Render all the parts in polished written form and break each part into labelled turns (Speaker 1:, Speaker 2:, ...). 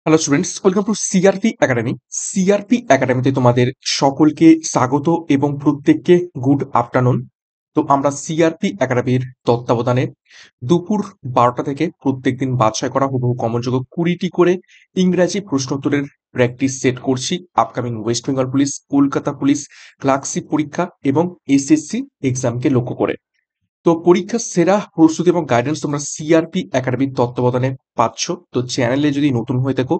Speaker 1: Hello students, welcome to CRP academy. CRP একাডেমিতে তোমাদের সকলকে স্বাগত এবং প্রত্যেককে গুড আফটারনুন। তো আমরা সিআরপি একাডেমির তত্ত্বাবধানে দুপুর 12টা থেকে প্রত্যেকদিন বাছাই করা হুবহু কমনযোগ্য 20টি করে ইংরাজি প্রশ্নোত্তরের প্র্যাকটিস সেট করছি upcoming West Bengal police, Kolkata police, clerkship পরীক্ষা এবং এসএসসি এক্সামকে লক্ষ্য করে। তো পরীক্ষার সেরা প্রস্তুতি এবং গাইডেন্স তোমরা সিআরপি একাডেমির তত্ত্বাবধানে পাচ্ছ। তো চ্যানেলে যদি নতুন হয়ে থাকো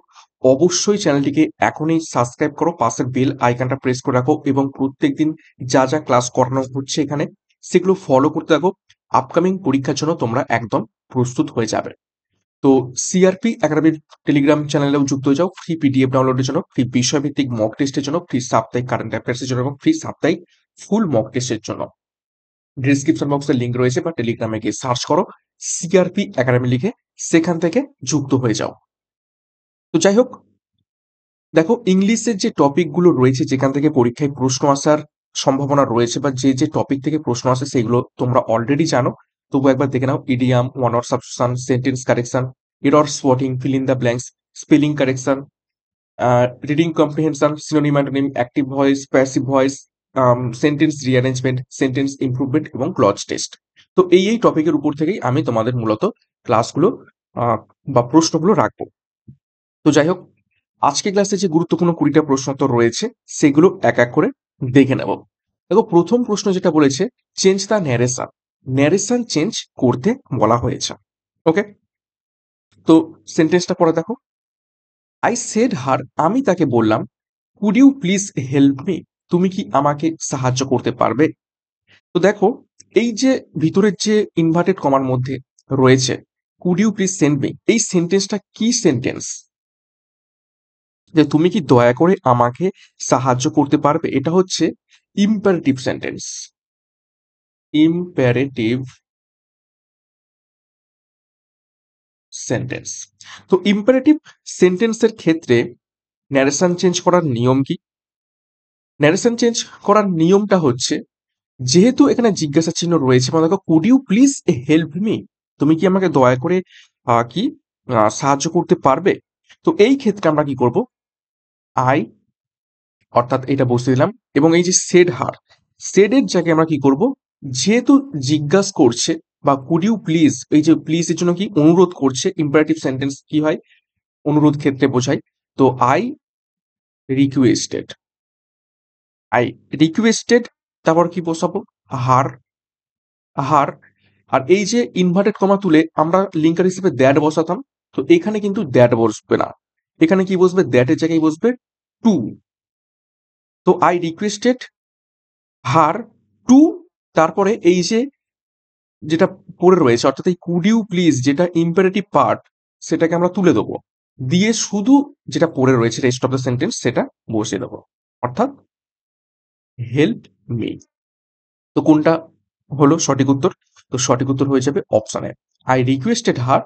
Speaker 1: অবশ্যই চ্যানেলটিকে এখনই সাবস্ক্রাইব করো, পাশের বেল আইকনটা প্রেস করে রাখো এবং প্রত্যেকদিন যা যা ক্লাস করানো হচ্ছে এখানে সেগুলো ফলো করতে থাকো। আপকামিং পরীক্ষার জন্য তোমরা একদম প্রস্তুত হয়ে যাবে। তো সিআরপি একাডেমির টেলিগ্রাম চ্যানেলেও যুক্ত হয়ে যাও ফ্রি পিডিএফ ডাউনলোডের জন্য, ফ্রি বিষয়ভিত্তিক মক টেস্টের জন্য, ফ্রি সাপ্তাহিক কারেন্ট অ্যাফেয়ার্সের জন্য এবং ফ্রি সাপ্তাহিক ফুল মক টেস্টের জন্য। ডিসক্রিপশন বক্সে লিঙ্ক রয়েছে বা টেলিগ্রামে গিয়ে সার্চ করো সিআরপি একাডেমি লিখে, সেখান থেকে যুক্ত হয়ে যাও। তো যাই হোক, দেখো ইংলিশের যে টপিকগুলো রয়েছে যেখান থেকে পরীক্ষায় প্রশ্ন আসার সম্ভাবনা রয়েছে বা যে যে টপিক থেকে প্রশ্ন আসে সেগুলো তোমরা অলরেডি জানো। তবু একবার দেখে নাও। Idiom, one word substitution, sentence correction, error spotting, fill in the blanks, spelling correction, reading comprehension, synonym antonym, active voice, passive voice, sentence rearrangement, sentence improvement এবং ক্লজ টেস্ট। তো এই টপিকের উপর থেকেই আমি তোমাদের মূলত ক্লাসগুলো বা প্রশ্নগুলো রাখবো। তো যাই হোক, আজকে ক্লাসে যে গুরুত্বপূর্ণ 20টা প্রশ্নোত্তর রয়েছে সেগুলো এক এক করে দেখে নেব। দেখো, প্রথম প্রশ্ন যেটা বলেছে, change the narration. Narration change করতে বলা হয়েছে। ওকে, তো সেন্টেন্সটা পড়ে দেখো। আই সেড হার, আমি তাকে বললাম, could you please help me, তুমি কি আমাকে সাহায্য করতে পারবে? তো দেখো, এই যে ভিতরের যে ইনভার্টেড কমার মধ্যে রয়েছে could you please send me, এই সেন্টেন্সটা কি সেন্টেন্স? যে তুমি কি দয়া করে আমাকে সাহায্য করতে পারবে, এটা হচ্ছে ইম্পারেটিভ সেন্টেন্স। Imperative sentence. তো ইম্পারেটিভ সেন্টেন্সের ক্ষেত্রে ন্যারেশন চেঞ্জ করার নিয়ম কি? ন্যারেশন চেঞ্জ করার নিয়মটা হচ্ছে, যেহেতু এখানে জিজ্ঞাসা চিহ্ন রয়েছে, মানে দেখো could you please help me, তুমি কি আমাকে দয়া করে কি সাহায্য করতে পারবে? তো এই ক্ষেত্রে আমরা কি করব, আই অর্থাৎ এটা বসিয়ে দিলাম এবং এই যে সেড হার, সেডের জায়গায় আমরা কি করব, যেহেতু জিজ্ঞাস করছে বা কুড ইউ প্লিজ, এই যে প্লিজ এর জন্য কি অনুরোধ করছে, ইম্পারেটিভ সেন্টেন্স কি হয়, অনুরোধ ক্ষেত্রে বোঝায়। তো আই রিকোয়েস্টেড, আই রিকোয়েস্টেড, তারপর কি বসাবো, হার, হার। আর এই যে ইনভার্টেড কমা তুলে আমরা লিঙ্কার হিসেবে দ্যাট বসাতাম, তো এখানে কিন্তু দ্যাট বসবে না, এখানে কি বসবে, দ্যাটের জায়গায় বসবে টু। তো আই রিকোয়েস্টেড হার টু, তারপরে এই যে যেটা পড়ে রয়েছে অর্থাৎ এই কুড ইউ প্লিজ যেটা ইম্পারেটিভ পার্ট, সেটাকে আমরা তুলে দেবো, দিয়ে শুধু যেটা পড়ে রয়েছে রেস্ট অফ দ্য সেন্টেন্স সেটা বসিয়ে দেবো, অর্থাৎ হেল্প মি। তো কোনটা হলো সঠিক উত্তর? তো সঠিক উত্তর হয়ে যাবে অপশনে, I requested her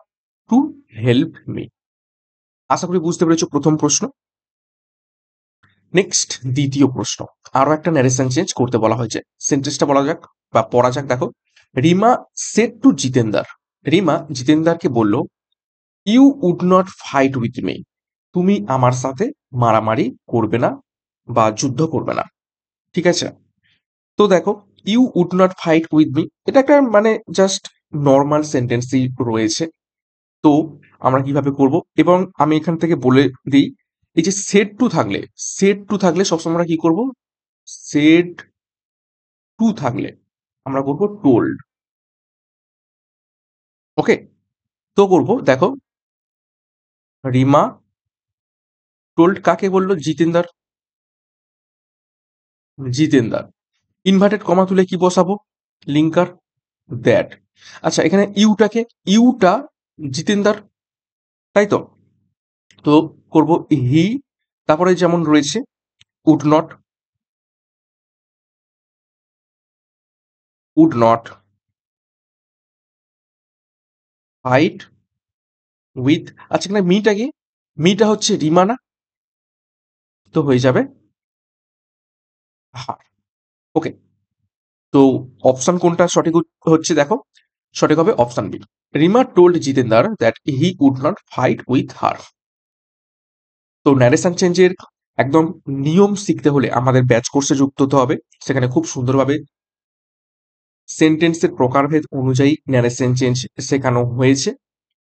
Speaker 1: to help me. আশা করি বুঝতে পেরেছো প্রথম প্রশ্ন। নেক্সট দ্বিতীয় প্রশ্ন, আরো একটা ন্যারেশন চেঞ্জ করতে বলা হয়েছে। সেন্টেন্সটা বলা যাক বা পড়া যাক। দেখো, রিমা সেড টু জিতেন্দার, রিমা জিতেন্দারকে বলল, you would not fight with me, তুমি আমার সাথে মারামারি করবে না বা যুদ্ধ করবে না। ঠিক আছে, তো দেখো, you would not fight with me, এটা একটা মানে জাস্ট নর্মাল সেন্টেন্সই রয়েছে। তো আমরা কিভাবে করব, এবং আমি এখান থেকে বলে দিই, এই যে সেড টু থাকলে, সেড টু থাকলে সবসময় আমরা কি করব, সেড টু থাকলে আমরা করব টোল্ড। ওকে, তো করব দেখো, রিমা টোল্ড কাকে বললো, জিতেন্দার, জিতেন্দার। ইনভার্টেড কমা তুলে কি বসাবো, লিঙ্কার দ্যাট। আচ্ছা, এখানে ইউটাকে, ইউটা জিতেন্দার, তাই তো। তো করব হি, তারপরে যেমন রয়েছে would not, would not fight with, আচ্ছা এখানে মিটা কি, মিটা হচ্ছে রিমানা, তো হয়ে যাবে হার। ওকে, তো অপশন কোনটা সঠিক হচ্ছে দেখো, সঠিক হবে option B, Rima told Jitender that he would not fight with her. তো ন্যারেশন চেঞ্জের একদম নিয়ম শিখতে হলে আমাদের ব্যাচ কোর্সে যুক্ত হতে হবে। সেখানে খুব সুন্দরভাবে সেন্টেন্সের প্রকারভেদ অনুযায়ী ন্যারেশন চেঞ্জ শেখানো হয়েছে।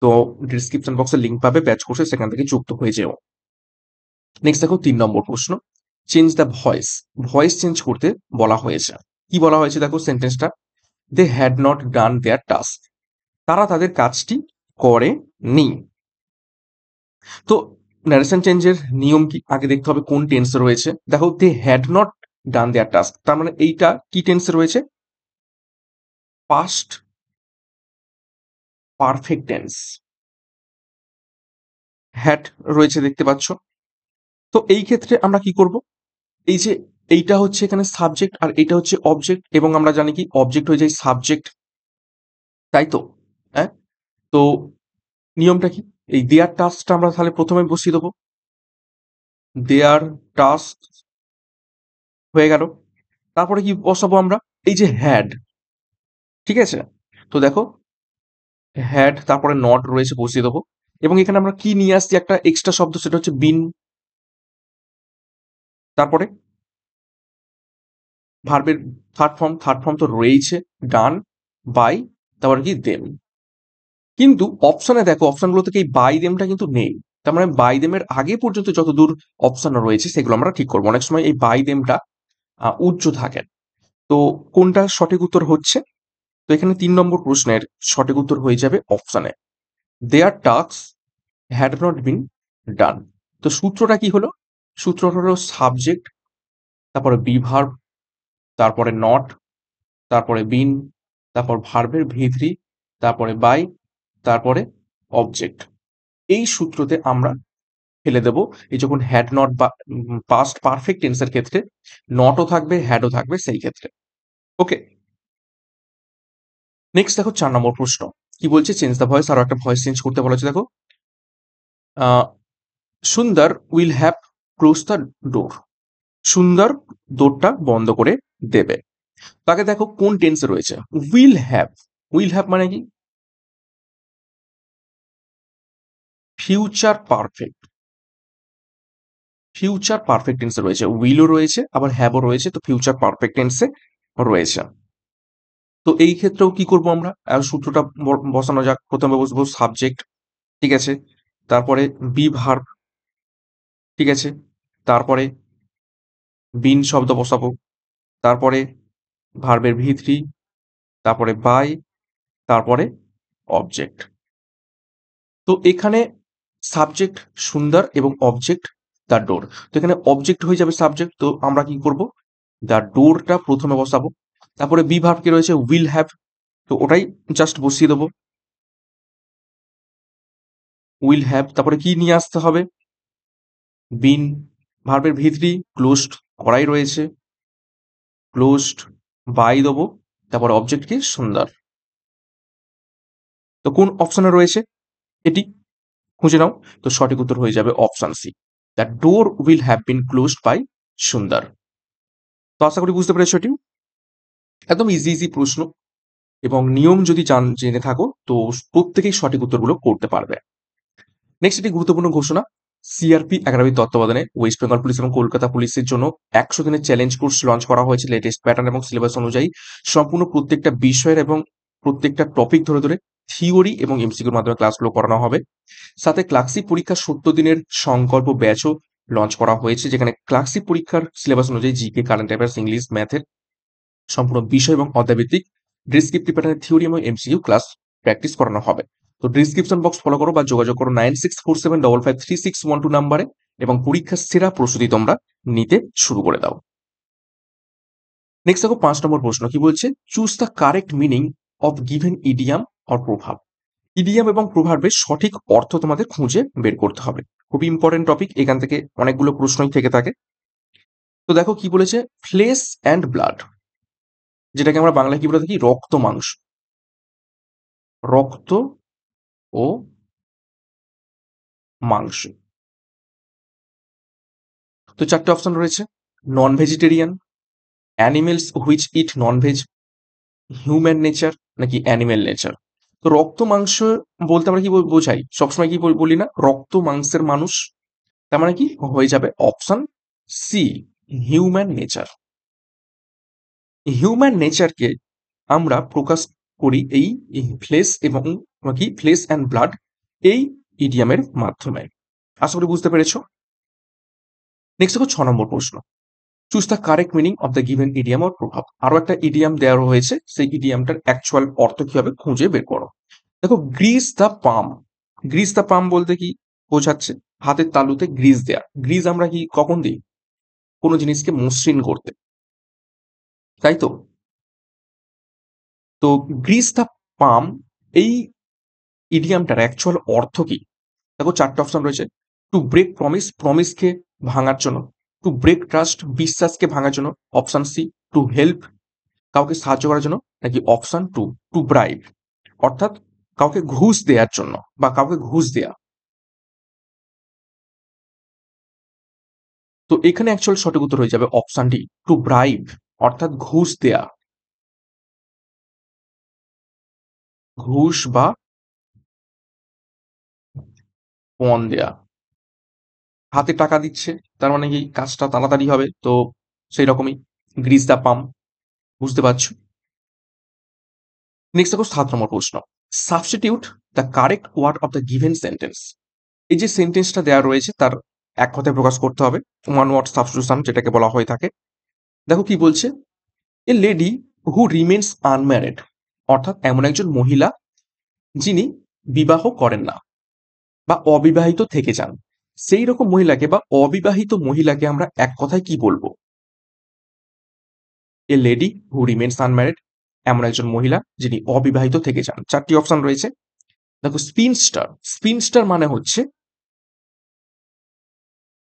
Speaker 1: তো ডিসক্রিপশন বক্সে লিঙ্ক পাবে ব্যাচ কোর্সে, সেখান থেকে যুক্ত হয়ে যেও। নেক্সট দেখো ৩ নম্বর প্রশ্ন, change the voice. Voice change করতে বলা হয়েছে। কি বলা হয়েছে দেখো সেন্টেন্সটা, they had not done their task. তারা তাদের কাজটি করেনি। তো ন্যারেশন চেঞ্জের নিয়ম কি আগে দেখতে হবে কোন টেন্সে রয়েছে। দেখো they had not done their task, তার মানে এইটা কি টেন্সে রয়েছে, পাস্ট পারফেক্ট টেন্স। হ্যাড রয়েছে দেখতে পাচ্ছ। তো এই ক্ষেত্রে আমরা কি করব, এই যে এইটা হচ্ছে এখানে সাবজেক্ট আর এটা হচ্ছে অবজেক্ট, এবং আমরা জানি কি অবজেক্ট হয়ে যায় সাবজেক্ট, তাই তো? হ্যাঁ, তো নিয়মটা কি, এই দেয়ার টাস্কটা আমরা তাহলে প্রথমে বসিয়ে দেবো। দেয়ার টাস্ক হয়ে গেল। তারপরে কি বসাবো আমরা, এই যে হ্যাড, ঠিক আছে? তো দেখো হ্যাড, তারপরে নট রয়েছে বসিয়ে দেবো। এবং এখানে আমরা কি নিয়ে আসছি, একটা এক্সট্রা শব্দ, সেটা হচ্ছে বিন। তারপরে ভার্বের থার্ড ফর্ম তো রয়েছে, ডান, বাই, তারপরে কি দেম। কিন্তু অপশনে দেখো, অপশনগুলো থেকে এই বাই দেমটা কিন্তু নেই। তার মানে বাই দেমের আগে পর্যন্ত যতদূর অপশন রয়েছে সেগুলো আমরা ঠিক করবো। অনেক সময় এই বাই দেমটা উচ্চ থাকে। তো কোনটা সঠিক উত্তর হচ্ছে, তো এখানে ৩ নম্বর প্রশ্নের সঠিক উত্তর হয়ে যাবে অপশনে, দেয়ার টাস্ক হ্যাড নট বিন ডান। তো সূত্রটা কি হলো, সূত্রটা হলো সাবজেক্ট, তারপরে বি ভার্ব, তারপরে নট, তারপরে বিন, তারপর ভার্বের ভি3, তারপরে বাই, তারপরে অবজেক্ট। এই সূত্রতে আমরা ফেলে দেব। এই যখন হ্যাড নট বা পাস্ট পারফেক্ট টেন্সের ক্ষেত্রে নটও থাকবে, হ্যাডও থাকবে সেই ক্ষেত্রে। ওকে, নেক্সট দেখো ৪ নম্বর প্রশ্ন কি বলছে, চেঞ্জ দ্য ভয়েস। আরো একটা ভয়েস চেঞ্জ করতে বলেছে দেখো, সুন্দর will have close the door. সুন্দর দোরটা বন্ধ করে দেবে। তাকে দেখো কোন টেন্সে রয়েছে, উইল হ্যাভ। উইল হ্যাভ মানে কি, ফিউচার পারফেক্ট। ফিউচার পারফেক্ট টেন্সে রয়েছে, উইলও রয়েছে আবার হ্যাভও রয়েছে, তো ফিউচার পারফেক্ট টেন্সে রয়েছে। তো এই ক্ষেত্রেও কি করব আমরা, সূত্রটা বসানো যাক। প্রথমে বসবো সাবজেক্ট, ঠিক আছে, তারপরে বি ভার্ব, ঠিক আছে, তারপরে বিন শব্দ বসাবো, তারপরে ভার্বের ভি3, তারপরে বাই, তারপরে অবজেক্ট। তো এখানে সাবজেক্ট সুন্দর এবং অবজেক্ট দ্য ডোর। তো এখানে অবজেক্ট হয়ে যাবে সাবজেক্ট, তো আমরা কি করব, দ্য ডোরটা প্রথমে বসাবো। তারপরে বি ভার্ব কি রয়েছে, উইল হ্যাভ, তো ওটাই জাস্ট বসিয়ে দেবো, উইল হ্যাভ। তারপরে কি নিয়ে আসতে হবে, বিন, ভার্বের ভি3 ক্লোজড করাই রয়েছে, ক্লোজড, বাই দেবো, তারপরে অবজেক্ট কি সুন্দর। তো কোন অপশনে রয়েছে এটি খুঁজে নাও। তো সঠিক উত্তর হয়ে যাবে option C, the door will have been closed by Sundar. তো আশা করি বুঝতে পেরেছো এটি একদম ইজি ইজি প্রশ্ন, এবং নিয়ম যদি জেনে থাকো তো প্রত্যেকেই সঠিক উত্তরগুলো করতে পারবে। নেক্সট একটি গুরুত্বপূর্ণ ঘোষণা, সিআরপি একাডেমির তত্ত্বাবধানে ওয়েস্ট বেঙ্গল পুলিশ এবং কলকাতা পুলিশের জন্য ১০০ দিনের চ্যালেঞ্জ কোর্স লঞ্চ করা হয়েছে লেটেস্ট প্যাটার্ন এবং সিলেবাস অনুযায়ী। সম্পূর্ণ প্রত্যেকটা বিষয়ের এবং প্রত্যেকটা টপিক ধরে ধরে থিওরি এবং এমসিকিউর মাধ্যমে ক্লাসগুলো করানো হবে। সাথে ক্লাসিক পরীক্ষার ৭০ দিনের সংকল্প ব্যাচও লঞ্চ করা হয়েছে, যেখানে ক্লাসিক পরীক্ষার সিলেবাস অনুযায়ী জিকে, কারেন্ট অ্যাফেয়ার্স, ইংলিশ, ম্যাথের সম্পূর্ণ বিষয় এবং অধ্যায়ভিত্তিক ডেসক্রিপটিভ প্যাটার্নের থিওরি এবং এমসিকিউ ক্লাস প্র্যাকটিস করানো হবে। তো ডিসক্রিপশন বক্স ফলো করো বা যোগাযোগ করো 9647553612 নাম্বারে, এবং পরীক্ষার সেরা প্রস্তুতি তোমরা নিতে শুরু করে দাও। নেক্সট দেখো ৫ নম্বর প্রশ্ন কি বলছে, choose the correct meaning of given idiom or প্রভাব। ইডিয়াম এবং প্রভাবের সঠিক অর্থ তোমাদের খুঁজে বের করতে হবে। খুবই ইম্পর্টেন্ট টপিক, এখান থেকে অনেকগুলো প্রশ্নই থেকে থাকে। তো দেখো কি বলেছে, ফ্লেশ অ্যান্ড ব্লাড, যেটাকে আমরা বাংলায় কি বলে থাকি, রক্ত মাংস। রক্ত ও মাংস। তো ৪টে অপশন রয়েছে, নন vegetarian, animals which it non veg, human nature, নাকি অ্যানিমেল নেচার। তো রক্ত মাংস বলতে আমরা কি বোঝাই, সবসময় কি বলি না, রক্ত মাংসের মানুষ। তার মানে কি হয়ে যাবে option C, human nature. Human নেচারকে আমরা প্রকাশ করি এই ফ্লেশ এবং কি ফ্লেশ অ্যান্ড ব্লাড এই ইডিয়ামের মাধ্যমে। আশা করি বুঝতে পেরেছো। নেক্সট দেখো 6 নম্বর প্রশ্ন। Choose the correct meaning of the given idiom or প্রভাব। আরো একটা ইডিয়াম দেওয়া হয়েছে, সেই ইডিয়ামটার অ্যাকচুয়াল অর্থ কি হবে খুঁজে বের করো। দেখো grease the palm. Grease the palm বলতে কি বোঝাচ্ছে? হাতের তালুতে গ্রিস দেয়া। গ্রিস আমরা কি কখন দিই? কোনো জিনিসকে মসৃণ করতে, তাই তো? তো গ্রিস দ্য পাম এই ইডিয়ামটার অ্যাকচুয়াল অর্থ কি? দেখো 4 টে অপশন রয়েছে। টু ব্রেক প্রমিস, প্রমিসকে ভাঙার জন্য। টু ব্রেক ট্রাস্ট, বিশ্বাসকে ভাঙার জন্য। অপশন সি টু হেল্প, কাউকে সাহায্য করার জন্য। নাকি অপশন টু টু ব্রাইব, অর্থাৎ কাউকে ঘুষ দেওয়ার জন্য বা কাউকে ঘুষ দেয়া। তো এখানে অ্যাকচুয়াল সঠিক উত্তর হয়ে যাবে অপশন ডি টু ব্রাইব, অর্থাৎ ঘুষ দেয়া। ঘুষ বা পণ দেয়া। হাতে টাকা দিচ্ছে, তার মানে কি কাজটা তাড়াতাড়ি হবে, তো সেই রকমই গ্রিস দ্য পাম্প। বুঝতে পারছো? নেক্সট দেখো 7 নম্বর প্রশ্ন। Substitute the correct word of the given sentence. এই যে সেন্টেন্সটা দেওয়া রয়েছে তার এক কথায় প্রকাশ করতে হবে। ওয়ান ওয়ার্ড সাবস্টিটিউশন যেটাকে বলা হয়ে থাকে। দেখো কি বলছে, a lady who remains unmarried, অর্থাৎ এমন একজন মহিলা যিনি বিবাহ করেন না বা অবিবাহিত থেকে যান, সেই রকম মহিলাকে বা অবিবাহিত মহিলাকে আমরা এক কথায় কি বলবো? A lady who remains unmarried, এমন একজন মহিলা যিনি অবিবাহিত থেকে যান। 4টি অপশন রয়েছে। দেখো স্পিনস্টার। স্পিনস্টার মানে হচ্ছে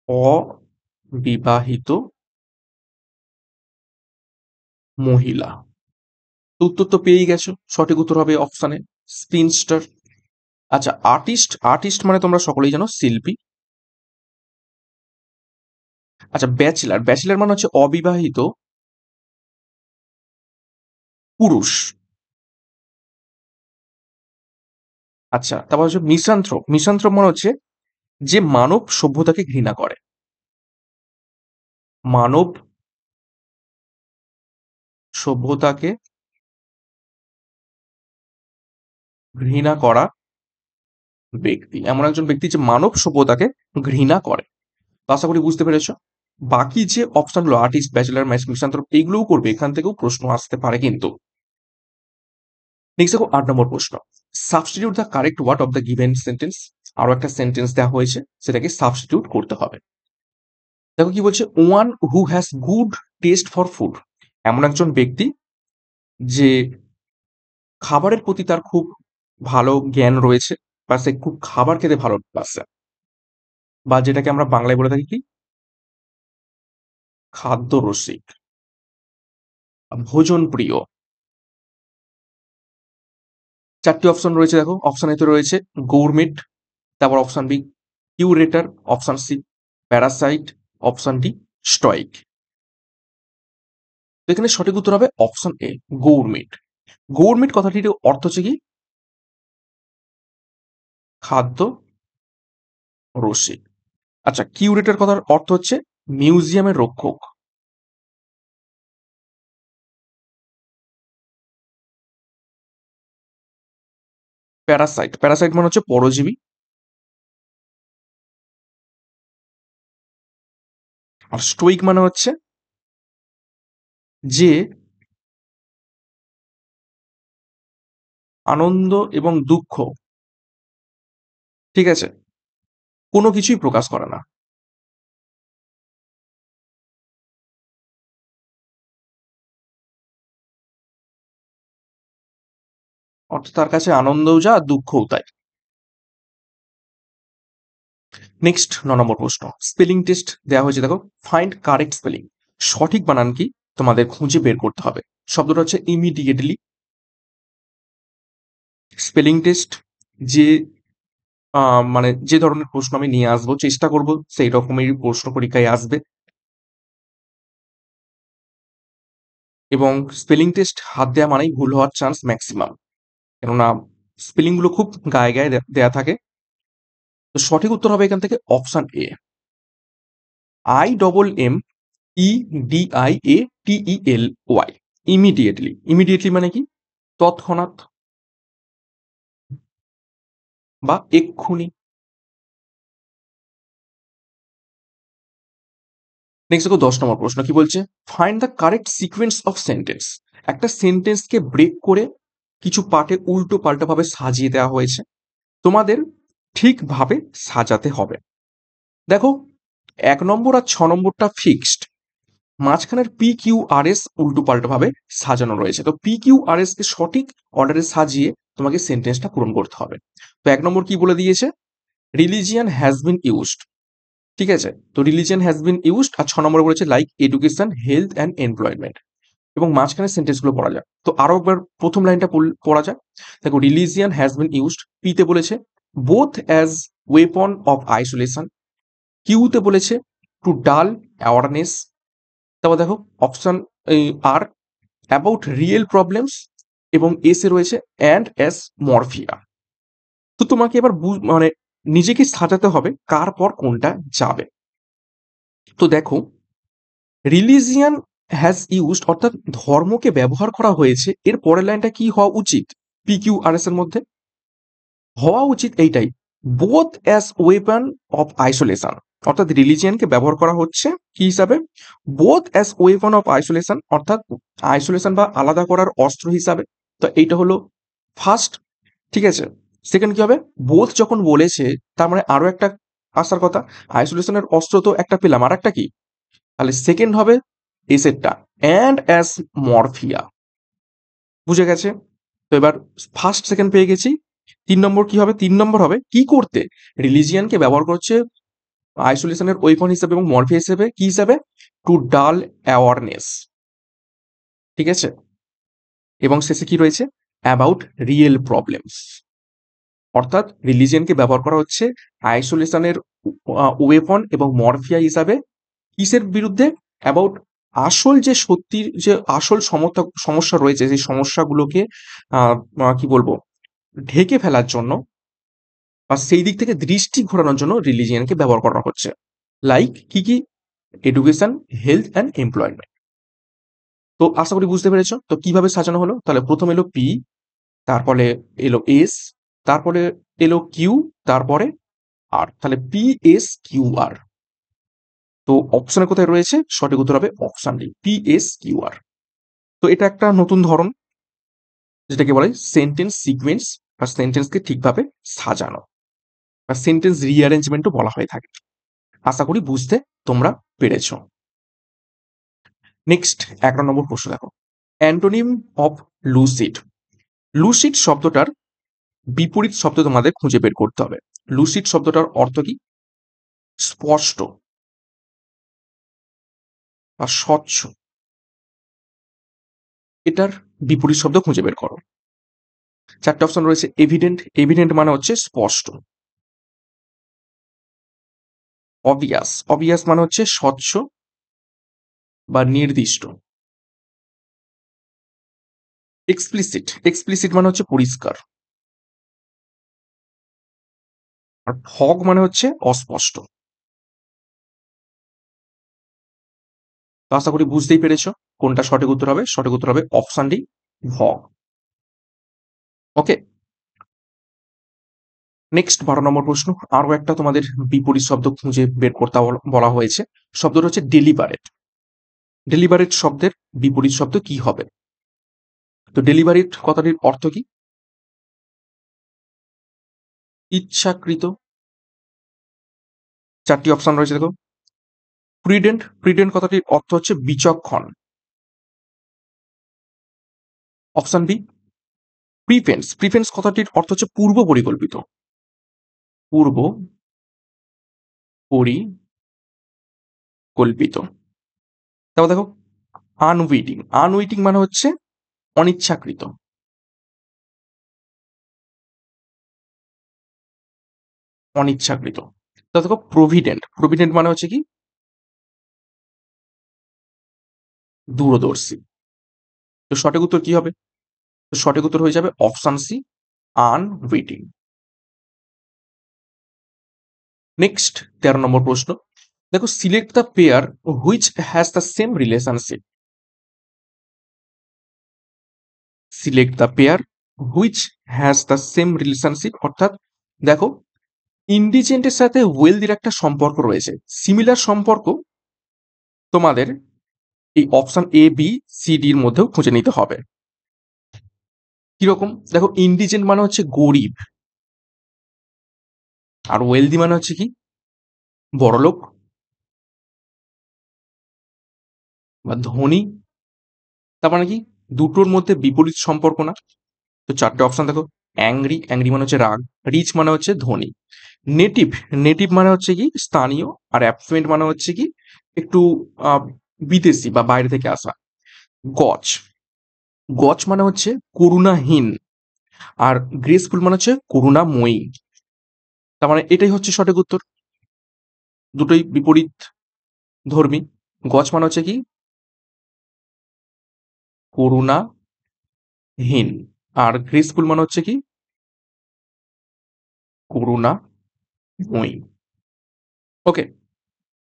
Speaker 1: অবিবাহিত মহিলা। উত্তর তো পেয়েই গেছো, সঠিক উত্তর হবে অপশনে স্পিনস্টার। আচ্ছা আর্টিস্ট। আর্টিস্ট মানে তোমরা সকলেই জানো শিল্পী। আচ্ছা ব্যাচেলার। ব্যাচেলার মানে হচ্ছে অবিবাহিত পুরুষ। আচ্ছা তারপর হচ্ছে মিসান্থ্রোপ। মিসান্থ্রোপ মানে হচ্ছে যে মানব সভ্যতাকে ঘৃণা করে। মানব সভ্যতাকে ঘৃণা করা ব্যক্তি, এমন একজন ব্যক্তি যে মানব সভ্যতাকে ঘৃণা করে। তো আশা করি বুঝতে পেরেছো। বাকি যে অপশনগুলো আর্টিস্ট, ব্যাচেলার, মিসান্থ্রোপ এইগুলোও করবে, এখান থেকেও প্রশ্ন আসতে পারে কিন্তু। নেক্সট দেখো 8 নম্বর প্রশ্ন। Substitute the correct word of the given sentence. আরো একটা সেন্টেন্স দেওয়া হয়েছে, সেটাকে সাবস্টিটিউট করতে হবে। দেখো কি বলছে, one who has good test for food. এমন একজন ব্যক্তি যে খাবারের প্রতি তার খুব ভালো জ্ঞান রয়েছে বা সে খুব খাবার খেতে ভালোবাসে, বা যেটাকে আমরা বাংলায় বলে থাকি কি খাদ্য রসিক, ভোজন প্রিয়। 4টি অপশন রয়েছে। দেখো অপশন এতে রয়েছে গৌরমেট, তারপর option B curator, option C parasite, option D stoic. তো এখানে সঠিক উত্তর হবে অপশন এ গৌরমেট। গৌরমেট কথাটির অর্থ হচ্ছে কি খাদ্য রসিক। আচ্ছা কিউরেটর কথার অর্থ হচ্ছে মিউজিয়ামের রক্ষক। প্যারাসাইট। প্যারাসাইট মানে হচ্ছে পরজীবী। আর স্টোইক মানে হচ্ছে যে আনন্দ এবং দুঃখ, ঠিক আছে, কোনো কিছুই প্রকাশ করে না। অর্থাৎ তার কাছে আনন্দও যা আর দুঃখও তাই। নেক্সট 9 নম্বর প্রশ্ন। স্পেলিং টেস্ট দেওয়া হয়েছে। দেখো ফাইন্ড কারেক্ট স্পেলিং। সঠিক বানান কি তোমাদের খুঁজে বের করতে হবে। শব্দটা হচ্ছে ইমিডিয়েটলি। স্পেলিং টেস্ট যে মানে যে ধরনের প্রশ্ন আমি নিয়ে আসবো চেষ্টা করব সেই রকমেরই প্রশ্ন পরীক্ষায় আসবে। এবং স্পেলিং টেস্ট হাত দেওয়া মানেই ভুল হওয়ার চান্স ম্যাক্সিমাম, কেননা স্পেলিং গুলো খুব গায়ে গায়ে দেয়া থাকে। তো সঠিক উত্তর হবে এখান থেকে option A IMMEDIATELY, immediately. Immediately মানে কি? তৎক্ষণাৎ বা এক্ষুনি। নেক্সট দেখো 10 নম্বর প্রশ্ন কি বলছে, find the correct sequence of sentence. একটা সেন্টেন্সকে ব্রেক করে কিছু পার্টে উল্টো পাল্টা ভাবে সাজিয়ে দেওয়া হয়েছে, তোমাদের ঠিকভাবে সাজাতে হবে। দেখো 1 নম্বর আর 6 নম্বরটা ফিক্সড, মাঝখানের PQRS উল্টো পাল্টা ভাবে সাজানো রয়েছে। তো PQRS কে সঠিক অর্ডারে সাজিয়ে তোমাকে সেন্টেন্সটা পূরণ করতে হবে। তো 1 নম্বর কি বলে দিয়েছে, রিলিজিয়ান হ্যাজ বিন ইউজড, ঠিক আছে। তো রিলিজিয়ান হ্যাজ বিন ইউজড, আর 6 নম্বরে বলেছে like education, health and employment, এবং মাঝখানে সেন্টেন্সগুলো পড়া যায়। তো আরো একবার প্রথম লাইনটা পড়া যায়। দেখো রিলিজিয়ান হ্যাজ বিন ইউজড, পিতে বলেছে both as weapon of isolation, কিউতে বলেছে টু ডাল অ্যাওয়ারনেস, তারপর দেখো option R about real problems, এবং এসে রয়েছে অ্যান্ড অ্যাস মরফিয়া। তো তোমাকে এবার মানে নিজেকে সাজাতে হবে কার পর কোনটা যাবে। তো দেখো রিলিজিয়ান হ্যাজ ইউজড অর্থাৎ ধর্মকে ব্যবহার করা হয়েছে, এর পরের লাইনটা কি হওয়া উচিত PQRS এর মধ্যে? হওয়া উচিত এইটাই, both as weapon of isolation, অর্থাৎ রিলিজিয়ানকে ব্যবহার করা হচ্ছে কি হিসাবে, both as weapon of isolation, অর্থাৎ আইসোলেশন বা আলাদা করার অস্ত্র হিসাবে। তো এইটা হলো ফার্স্ট, ঠিক আছে। সেকেন্ড কি হবে, বোথ যখন বলেছে তার মানে আরো একটা আসার কথা, আইসোলেশনের অস্ত্র তো একটা পেলাম, আর একটা কি, তাহলে সেকেন্ড হবে এসেরটা অ্যান্ড অ্যাজ মরফিয়া, বুঝে গেছে। তো এবার ফার্স্ট সেকেন্ড পেয়ে গেছি। 3 নম্বর কি হবে, 3 নম্বর হবে কি করতে, রিলিজিয়ানকে ব্যবহার করছে আইসোলেশনের ওয়েপন হিসেবে এবং মরফিয়া হিসেবে, কি হিসাবে, টু ডাল অ্যাওয়ারনেস, ঠিক আছে। এবং শেষে কি রয়েছে, অ্যাবাউট রিয়েল প্রবলেমস, অর্থাৎ রিলিজিয়ানকে ব্যবহার করা হচ্ছে আইসোলেশনের ওয়েপন এবং মরফিয়া হিসাবে, কিসের বিরুদ্ধে, অ্যাবাউট আসল যে সত্যির যে আসল সমস্যা রয়েছে সেই সমস্যাগুলোকে কি বলবো ঢেকে ফেলার জন্য বা সেই দিক থেকে দৃষ্টি ঘোরানোর জন্য রিলিজিয়ানকে ব্যবহার করা হচ্ছে। লাইক কি কি, এডুকেশন, হেলথ অ্যান্ড এমপ্লয়মেন্ট। তো আশা করি বুঝতে পেরেছো তো কিভাবে সাজানো হলো। তাহলে প্রথম এলো পি, তারপরে এলো এস, তারপরে এলো কিউ, তারপরে আর, তাহলে PSQR। তো অপশনে কোথায় রয়েছে, সঠিক উত্তর হবে অপশন ডি, PSQR। তো এটা একটা নতুন ধরন, যেটাকে বলে সেন্টেন্স সিকোয়েন্স বা সেন্টেন্সকে ঠিকভাবে সাজানো বা সেন্টেন্স রিঅ্যারেঞ্জমেন্টও বলা হয়ে থাকে। আশা করি বুঝতে তোমরা পেরেছো। নেক্সট 11 নম্বর প্রশ্ন দেখো, অ্যান্টোনিম অফ লুসিড। লুসিড শব্দটার বিপরীত শব্দ তোমাদের খুঁজে বের করতে হবে। লুসিড শব্দটার অর্থ কি, স্পষ্ট বা স্বচ্ছ, এটার বিপরীত শব্দ খুঁজে বের করো। 4টে অপশন রয়েছে, এভিডেন্ট, এভিডেন্ট মানে হচ্ছে স্পষ্ট। অবভিয়াস, অবভিয়াস মানে হচ্ছে স্বচ্ছ বা নির্দিষ্ট। এক্সপ্লিসিট, এক্সপ্লিসিট মানে হচ্ছে পরিষ্কার। আর ফগ মানে হচ্ছে অস্পষ্ট। তো আশা করি বুঝতেই পেরেছো কোনটা সঠিক উত্তর হবে, সঠিক উত্তর হবে অপশন ডি, ফগ। ওকে, নেক্সট 12 নম্বর প্রশ্ন, আরো একটা তোমাদের বিপরীত শব্দ খুঁজে বের করতে বলা হয়েছে। শব্দটা হচ্ছে ডেলিবারেট। ডেলিবারেট শব্দের বিপরীত শব্দ কি হবে? তো ডেলিবারেট কথাটির অর্থ কি? ইচ্ছাকৃত। 4টি অপশন রয়েছে দেখো, প্রিডেন্ট, প্রিডেন্ট কথাটির অর্থ হচ্ছে বিচক্ষণ। অপশন বি প্রিফেন্স, প্রিফেন্স কথাটির অর্থ হচ্ছে পূর্ব পরিকল্পিত। পূর্ব পরিকল্পিত। তারপর দেখো আনউইটিং, আনউইটিং মানে হচ্ছে অনিচ্ছাকৃত। অনিচ্ছাকৃত। তারপর দেখো প্রভিডেন্ট, প্রভিডেন্ট মানে হচ্ছে কি, দূরদর্শী। তো সঠিক উত্তর কি হবে? তো সঠিক উত্তর হয়ে যাবে অপশন সি, আনউইটিং। নেক্সট 13 নম্বর প্রশ্ন, দেখো, select the pair which has the same relationship. Select the pair which has the same relationship, অর্থাৎ দেখো ইন্ডিজেন্টের সাথে ওয়েলদির একটা সম্পর্ক রয়েছে, সিমিলার সম্পর্ক তোমাদের এই অপশন এ বি সি ডির মধ্যেও খুঁজে নিতে হবে। কিরকম? দেখো, ইন্ডিজেন্ট মানে হচ্ছে গরিব, আর ওয়েলদি মানে হচ্ছে কি বড়লোক বা ধনী। তার মানে কি দুটোর মধ্যে বিপরীত সম্পর্ক না? তো চারটে অপশন দেখো। অ্যাংরি, অ্যাংরি মানে হচ্ছে রাগ। রিচ মানে হচ্ছে ধনী। নেটিভ, নেটিভ মানে হচ্ছে কি স্থানীয়। আর অ্যাবসেন্ট মানে হচ্ছে কি একটু আহ, বিদেশি বা বাইরে থেকে আসা। গজ, গজ মানে হচ্ছে করুণাহীন। আর গ্রেসফুল মানে হচ্ছে করুণাময়ী। তার মানে এটাই হচ্ছে সঠিক উত্তর। দুটোই বিপরীত ধর্মী। গজ মানে হচ্ছে কি করুণাহীন, আর গ্রেসফুল মানে হচ্ছে কি করুণাময়ী। ওকে,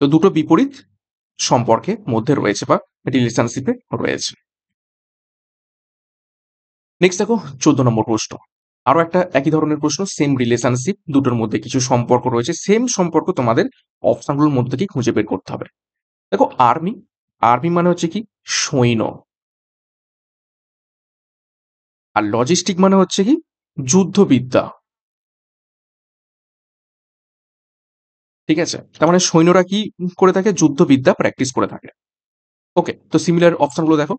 Speaker 1: তো দুটো বিপরীত সম্পর্কে মধ্যে রয়েছে বা রিলেশনশিপে রয়েছে। নেক্সট দেখো 14 নম্বর প্রশ্ন। আরো একটা একই ধরনের প্রশ্ন, সেম রিলেশনশিপ, দুটোর মধ্যে কিছু সম্পর্ক রয়েছে, সেম সম্পর্ক তোমাদের অপশনগুলোর মধ্যে থেকে খুঁজে বের করতে হবে। দেখো, আর্মি, আর্মি মানে হচ্ছে কি সৈন্য। আর লজিস্টিক মানে হচ্ছে কি যুদ্ধবিদ্যা। ঠিক আছে, তার মানে সৈন্যরা কি করে থাকে? যুদ্ধবিদ্যা প্র্যাকটিস করে থাকে। ওকে, তো সিমিলার অপশনগুলো দেখো।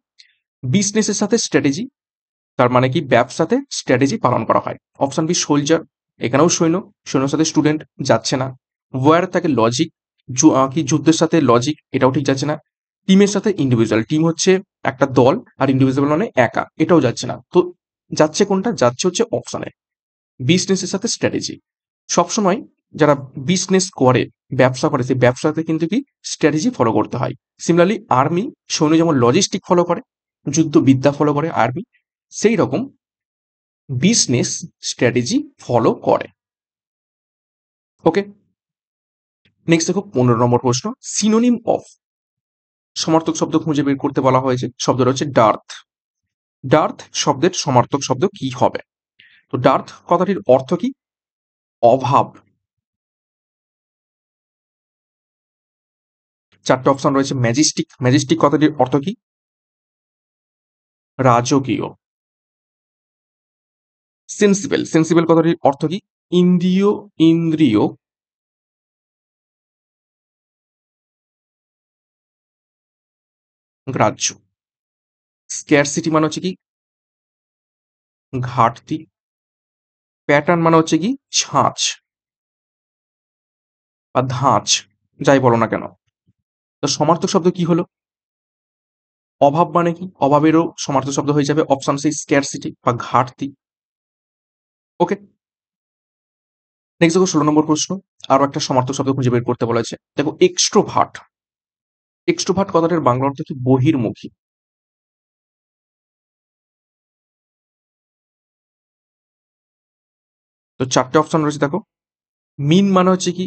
Speaker 1: বিজনেসের সাথে স্ট্র্যাটেজি, তার মানে কি ব্যবসাতে স্ট্র্যাটেজি পালন করা হয়। অপশন বি সোলজার, এখানেও সৈন্য, সৈন্যর সাথে স্টুডেন্ট যাচ্ছে না। ওয়ার থাকে লজিক, কি যুদ্ধের সাথে লজিক, এটাও ঠিক যাচ্ছে না। টিমের সাথে ইন্ডিভিজুয়াল, টিম হচ্ছে একটা দল, আর ইন্ডিভিজুয়াল মানে একা, এটাও যাচ্ছে না। তো যাচ্ছে কোনটা? যাচ্ছে হচ্ছে অপশনে বিজনেসের সাথে স্ট্র্যাটেজি। সবসময় যারা বিজনেস করে, ব্যবসা করে, সেই ব্যবসাতে কিন্তু কি স্ট্র্যাটেজি ফলো করতে হয়। সিমিলারলি আর্মি, সৈন্য যেমন লজিস্টিক ফলো করে, যুদ্ধ বিদ্যা ফলো করে আর্মি, সেই রকম বিজনেস স্ট্র্যাটেজি ফলো করে। ওকে, নেক্সট দেখো 15 নম্বর প্রশ্ন। সিনোনিম অফ, সমার্থক শব্দ খুঁজে বের করতে বলা হয়েছে। শব্দটা হচ্ছে ডার্থ। ডার্থ শব্দের সমার্থক শব্দ কি হবে? তো ডার্থ কথাটির অর্থ কি? অভাব। চারটে অপশন রয়েছে। ম্যাজেস্টিক, ম্যাজেস্টিক কথাটির অর্থ কি? রাজকীয়। সেন্সিবল, সেন্সিবল কথাটির অর্থ কি? ইন্দ্রিয়, ইন্দ্রিয় গ্রাহ্য। স্ক্যারসিটি মানে হচ্ছে কি ঘাটতি। প্যাটার্ন মানে হচ্ছে কি ছাঁচ বা ধাঁচ, যাই বলো না কেন। তো সমার্থক শব্দ কি হলো? অভাব মানে কি? অভাবেরও সমার্থক শব্দ হয়ে যাবে অপশন সি স্ক্যারসিটি বা ঘাটতি। ওকে, নেক্সট দেখো 16 নম্বর প্রশ্ন। আরো একটা সমার্থক শব্দ খুঁজে বের করতে বলেছে। দেখো, এক্সট্রোভার্ট, এক্সট্রোভার্ট কথাটার বাংলা অর্থ হচ্ছে বহির্মুখী। তো চারটে অপশন রয়েছে দেখো। মিন মানে হচ্ছে কি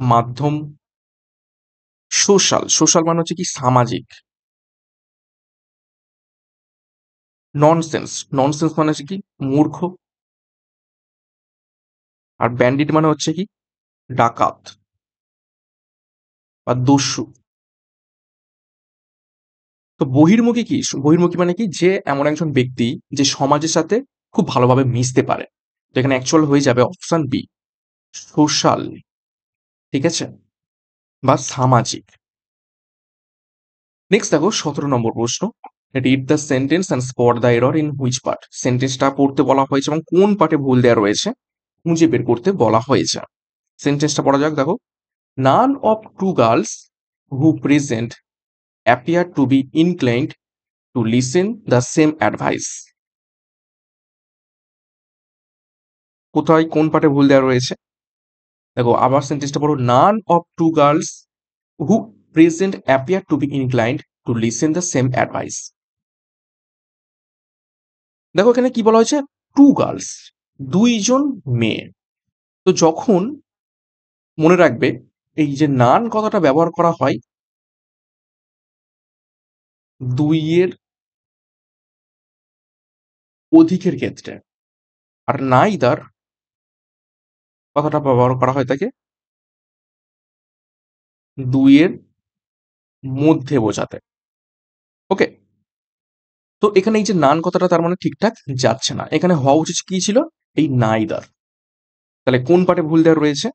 Speaker 1: মাধ্যম। সোশ্যাল, সোশ্যাল মানে হচ্ছে কি সামাজিক। ননসেন্স, ননসেন্স মানে হচ্ছে কি মূর্খ। আর ব্যান্ডিট মানে হচ্ছে কি ডাকাত বা দস্যু। তো বহির্মুখী কি? বহির্মুখী মানে কি যে এমন একজন ব্যক্তি যে সমাজের সাথে খুব ভালোভাবে মিশতে পারে। তো এখানে অ্যাকচুয়াল হয়ে যাবে অপশন বি সোশ্যাল। ঠিক আছে, বা সামাজিক। নেক্সট দেখো 17 নম্বর প্রশ্ন। Read the sentence and spot the error in which part. সেন্টেন্সটা পড়তে বলা হয়েছে এবং কোন পার্টে ভুল দেওয়া রয়েছে খুঁজে বের করতে বলা হয়েছে। সেন্টেন্সটা পড়া যাক। দেখো, none of two girls who present appear to be inclined to listen the same advice. কোথায় কোন পার্টে ভুল দেওয়া রয়েছে? দেখো, আবার সেন্টেন্সটা পড়ো। None of two girls who present appear to be inclined to listen the same advice. দেখো, এখানে কি বলা হয়েছে? টু গার্লস, দুইজন মেয়ে। তো যখন, মনে রাখবে, এই যে নান কথাটা ব্যবহার করা হয় ২ এর অধিকের ক্ষেত্রে। আর নাইদার কথাটা ব্যবহার করা হয় থাকে ২ এর মধ্যে বোঝাতে। ওকে? তো এখানে এই যে নান কথাটা তার মানে ঠিকঠাক যাচ্ছে না। এখানে হওয়া উচিত কি ছিল? এই নাইদার। তাহলে কোন পার্টে ভুল দেওয়া রয়েছে?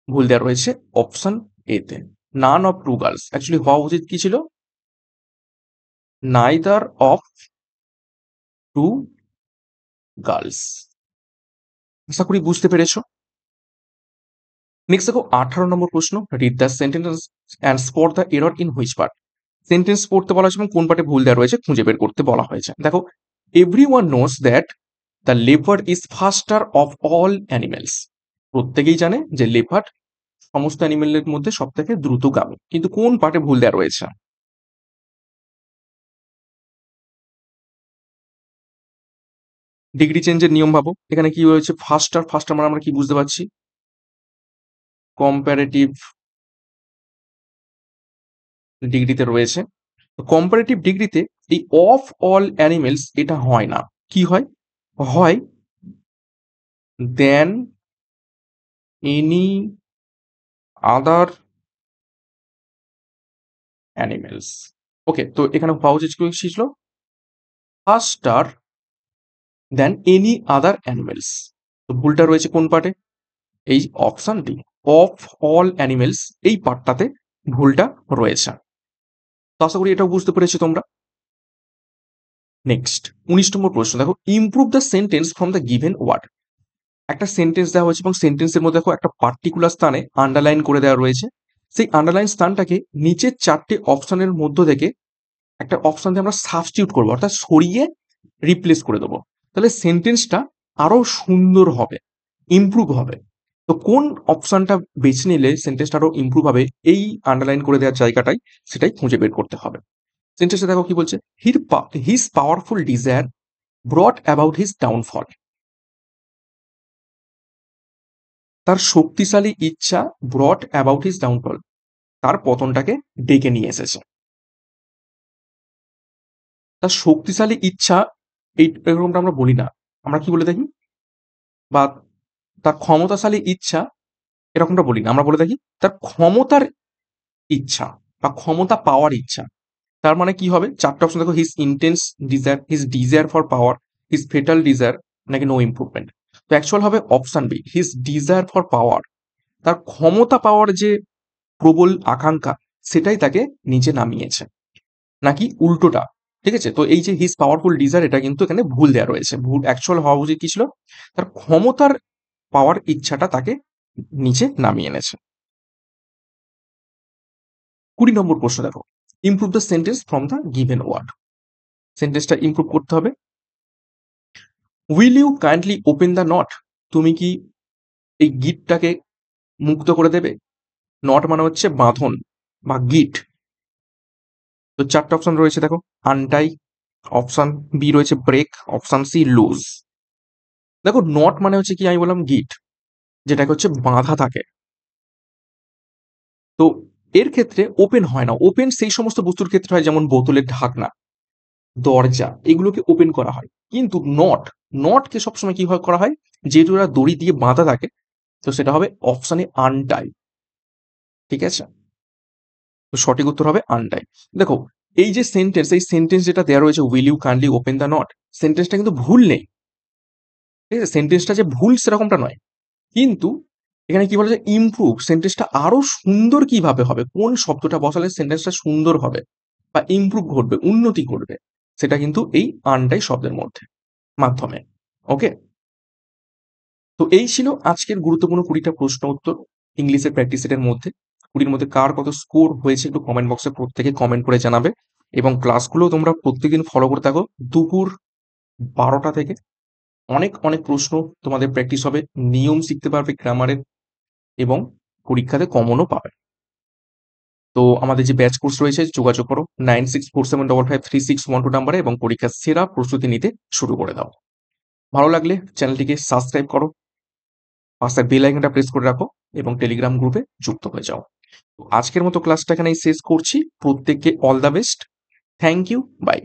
Speaker 1: ভুল দেওয়া রয়েছে অপশন এ তে। None of two girls. Actually হওয়া উচিত কি ছিল? Neither of two girls. আশা করি বুঝতে পেরেছো। নেক্সট দেখো 18 নম্বর প্রশ্ন। Read the sentence and spot the error in which part. Sentence পড়তে বলা হয়েছে এবং কোন পার্টে ভুল দেওয়া রয়েছে খুঁজে বের করতে বলা হয়েছে। দেখো, everyone knows that the leopard is faster of all animals. প্রত্যেকেই জানে যে লেপার্ড সমস্ত অ্যানিমেলের মধ্যে সব থেকে দ্রুতগামী, কিন্তু কোন পার্টে ভুল দেওয়া রয়েছে? ডিগ্রি চেঞ্জের নিয়ম ভাবো। এখানে কি হয়েছে? ফাস্টার, ফাস্টার মানে আমরা কি বুঝতে পারছি? কম্পারেটিভ ডিগ্রিতে রয়েছে। কম্পারেটিভ ডিগ্রিতে এই অফ অল অ্যানিমেলস এটা হয় না। কি হয়? হয় দেন এনি আদার অ্যানিমেলস। ওকে, তো এখানে হওয়া উচিত কি ছিল? ফাস্টার দেন এনি আদার অ্যানিমেলস। তো ভুলটা রয়েছে কোন পার্টে? এই option D, of all animals, এই পার্টটাতে ভুলটা রয়েছে। তো আশা করি এটাও বুঝতে পেরেছো তোমরা। নেক্সট 19 নম্বর প্রশ্ন দেখো, improve the sentence from the given word. একটা সেন্টেন্স দেওয়া হয়েছে এবং সেন্টেন্সের মধ্যে দেখো একটা পার্টিকুলার স্থানে আন্ডারলাইন করে দেওয়া রয়েছে। সেই আন্ডারলাইন স্থানটাকে নিচের 4টে অপশনের মধ্য থেকে একটা অপশন দিয়ে আমরা সাবস্টিটিউট করবো, অর্থাৎ সরিয়ে রিপ্লেস করে দেবো। তাহলে সেন্টেন্সটা আরো সুন্দর হবে, ইমপ্রুভ হবে। তো কোন অপশনটা বেছে নিলে সেন্টেন্সটা আরো ইমপ্রুভ হবে এই আন্ডারলাইন করে দেওয়ার জায়গাটাই, সেটাই খুঁজে বের করতে হবে। সেন্টেন্সটা দেখো কি বলছে? His powerful desire ব্রট about his downfall. তার শক্তিশালী ইচ্ছা ব্রট অ্যাবাউট হিজ ডাউনফল, তার পতনটাকে ডেকে নিয়ে এসেছে। তার শক্তিশালী ইচ্ছা, এরকমটা আমরা বলি না, আমরা কি বলে থাকি? বা তার ক্ষমতাশালী ইচ্ছা, এরকমটা বলি না, আমরা বলে থাকি তার ক্ষমতার ইচ্ছা বা ক্ষমতা পাওয়ার ইচ্ছা। তার মানে কি হবে? 4টে অপশন দেখো, his intense desire, his desire for power, his fatal desire, নাকি নো ইমপ্রুভমেন্ট। তো অ্যাকচুয়াল হবে option B, his desire for power. তার ক্ষমতা পাওয়ার যে প্রবল আকাঙ্ক্ষা, সেটাই তাকে নিচে নামিয়েছে, নাকি উল্টোটা। ঠিক আছে? তো এই যে হিজ পাওয়ারফুল ডিজায়ার, এটা কিন্তু এখানে ভুল দেওয়া রয়েছে। ভুল অ্যাকচুয়াল হওয়া উচিত কি ছিল? তার ক্ষমতার পাওয়ার ইচ্ছাটা তাকে নিচে নামিয়ে এনেছে। 20 নম্বর প্রশ্ন দেখো, improve the sentence from the given word. সেন্টেন্সটা ইমপ্রুভ করতে হবে। Will you kindly open the knot. তুমি কি এই গিটটাকে মুক্ত করে দেবে? নট মানে হচ্ছে বাঁধন বা গিট। তো 4টে অপশন রয়েছে দেখো, আনটাই, অপশন বি রয়েছে ব্রেক, অপশন সি লুজ। দেখো, নট মানে হচ্ছে কি, আমি বললাম গিট, যেটাকে হচ্ছে বাঁধা থাকে। তো এর ক্ষেত্রে ওপেন হয় না। ওপেন সেই সমস্ত বস্তুর ক্ষেত্রে হয়, যেমন বোতলের ঢাকনা, দরজা, এগুলোকে ওপেন করা হয়। কিন্তু নটকে সবসময় কিভাবে করা হয়? যেহেতু ওরা দড়ি দিয়ে বাঁধা থাকে, তো সেটা হবে অপশনে আনটাই। ঠিক আছে? তো সঠিক উত্তর হবে আনটাই। দেখো, এই যে সেন্টেন্স, এই সেন্টেন্স যেটা দেওয়া রয়েছে will you kindly open the knot, সেন্টেন্সটা কিন্তু ভুল নেই। ঠিক আছে? সেন্টেন্সটা যে ভুল সেরকমটা নয়। কিন্তু এখানে কি বলা যায়? ইমপ্রুভ, সেন্টেন্সটা আরো সুন্দর কিভাবে হবে, কোন শব্দটা বসালে সেন্টেন্সটা সুন্দর হবে বা ইমপ্রুভ ঘটবে, উন্নতি ঘটবে, সেটা কিন্তু এই আনটাই শব্দের মধ্যে মাধ্যমে। ওকে, তো এই ছিল আজকের গুরুত্বপূর্ণ 20টা প্রশ্ন উত্তর ইংলিশের প্র্যাকটিস সেটের মধ্যে। 20-র মধ্যে কার কত স্কোর হয়েছে একটু কমেন্ট বক্সে প্রত্যেকে কমেন্ট করে জানাবে। এবং ক্লাসগুলো তোমরা প্রত্যেকদিন ফলো করে থাকো দুপুর 12টা থেকে। অনেক অনেক প্রশ্ন তোমাদের প্র্যাকটিস হবে, নিয়ম শিখতে পারবে গ্রামারের, এবং পরীক্ষাতে কমনও পাবে। তো আমাদের যে ব্যাচ কোর্স রয়েছে, যোগাযোগ করো 9647553612 নাম্বারে এবং পরীক্ষার সেরা প্রস্তুতি নিতে শুরু করে দাও। ভালো লাগলে চ্যানেলটিকে সাবস্ক্রাইব করো, পাশে বেল আইকনটা প্রেস করে রাখো এবং টেলিগ্রাম গ্রুপে যুক্ত হয়ে যাও। তো আজকের মতো ক্লাসটা এখানেই শেষ করছি। প্রত্যেককে all the best. Thank you. By.